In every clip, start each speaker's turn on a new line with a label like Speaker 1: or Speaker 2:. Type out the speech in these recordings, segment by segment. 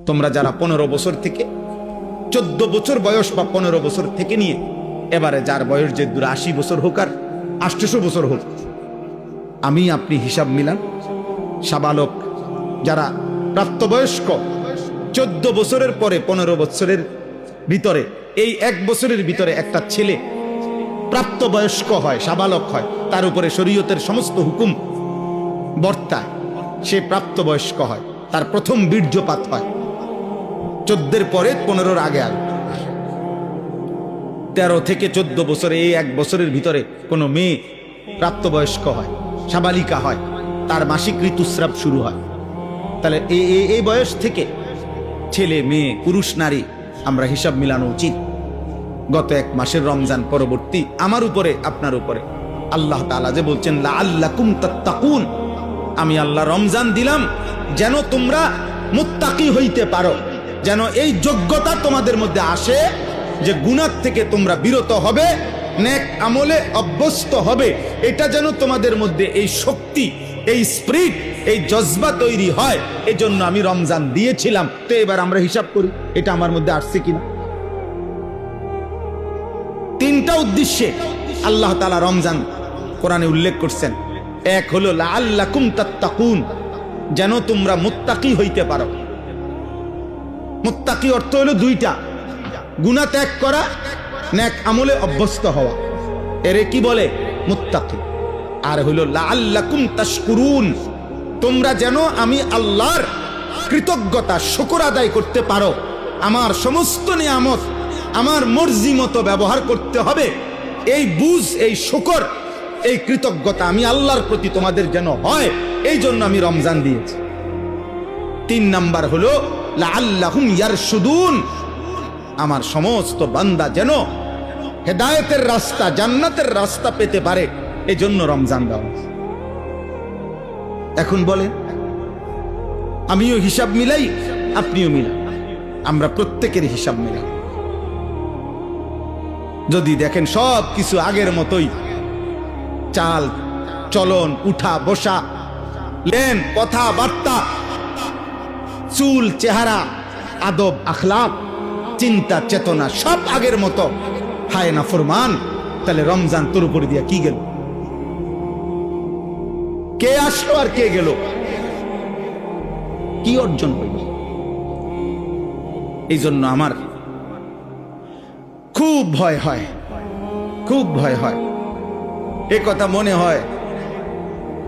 Speaker 1: তোমরা যারা 15 বছর থেকে 14 বছর বয়স বা 15 বছর থেকে নিয়ে এবারে যার বয়স যে 80 বছর হোক আর 800 বছর হোক, আমি আপনি হিসাব মিলান। সাবালক যারা প্রাপ্তবয়স্ক 14 বছরের পরে 15 বছরের ভিতরে, এই 1 বছরের ভিতরে একটা ছেলে প্রাপ্তবয়স্ক হয়, সাবালক হয়, তার উপরে শরীয়তের সমস্ত হুকুম বর্তায়, সে প্রাপ্তবয়স্ক হয়, তার প্রথম বীর্যপাত হয় 14 পরে 15 আগে আগে। 13 থেকে 14 বছরে এই 1 বছরের ভিতরে কোনো মেয়ে প্রাপ্তবয়স্ক হয়, সাবালিকা হয়, তার মাসিক ঋতুস্রাব শুরু হয়। তাহলে এই বয়স থেকে ছেলে মেয়ে পুরুষ নারী আমরা হিসাব মিলানো উচিত। গত 1 মাসের রমজান পরবর্তী আমার উপরে আপনার উপরে আল্লাহ তাআলা যে বলছেন লাআল্লাকুম তাত্তাকুন, আমি আল্লাহ রমজান দিলাম যেন তোমরা মুত্তাকি হইতে পারো, যেন এই যোগ্যতা তোমাদের মধ্যে আসে যে গুনাহ থেকে তোমরা বিরত হবে, নেক আমলে অভ্যস্ত হবে। এটা যেন তোমাদের মধ্যে এই শক্তি, এই স্পিরিট, এই জজবা তৈরি হয়। এজন্য আমি রমজান দিয়েছিলাম। তো এবার আমরা হিসাব করি এটা আমার মধ্যে আসছে কিনা। 3টা উদ্দেশ্যে আল্লাহ তাআলা রমজান কোরআনে উল্লেখ করছেন। এক হলো লাআল্লাকুম তাত্তাকুন, যেন তোমরা মুত্তাকি হইতে পারো। মুত্তাকি অর্থ হলো 2টা, গুনাহ ত্যাগ করা, নেক আমলে অভ্যস্ত হওয়া, এরে কি বলে? মুত্তাকি। আর হলো লাআল্লাকুম তাশকুরুন, তোমরা যেন আমি আল্লাহর কৃতজ্ঞতা শুকর আদায় করতে পারো। আমার সমস্ত নিয়ামত আমার মর্জি মতো ব্যবহার করতে হবে, এই বুঝ, এই শুকর, এই কৃতজ্ঞতা আমি আল্লাহর প্রতি তোমাদের যেন হয়, এই জন্য আমি রমজান দিয়েছি। 3 নাম্বার হলো লাআল্লাহুম ইয়ারশুদুন, আমার সমস্ত বান্দা যেন হেদায়েতের রাস্তা, জান্নাতের রাস্তা পেতে পারে, এজন্য রমজান দেওয়া। এখন বলেন, আমিও হিসাব মিলাই, আপনিও মিলাই, আমরা প্রত্যেকের হিসাব মিলাই। যদি দেখেন সব কিছু আগের মতোই, চাল চলন, উঠা বসা, লেন, কথাবার্তা, চুল, চেহারা, আদব, আখলাক, চিন্তা, চেতনা সব আগের মতো, হায় না ফরমান, তাহলে রমজান তোর উপর দিয়া কি গেল? কে আসলো আর কে গেল? কি অর্জন হইল? এই জন্য আমার খুব ভয় হয়, খুব ভয় হয়। এ কথা মনে হয়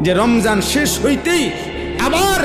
Speaker 1: যে রমজান শেষ হইতেই আবার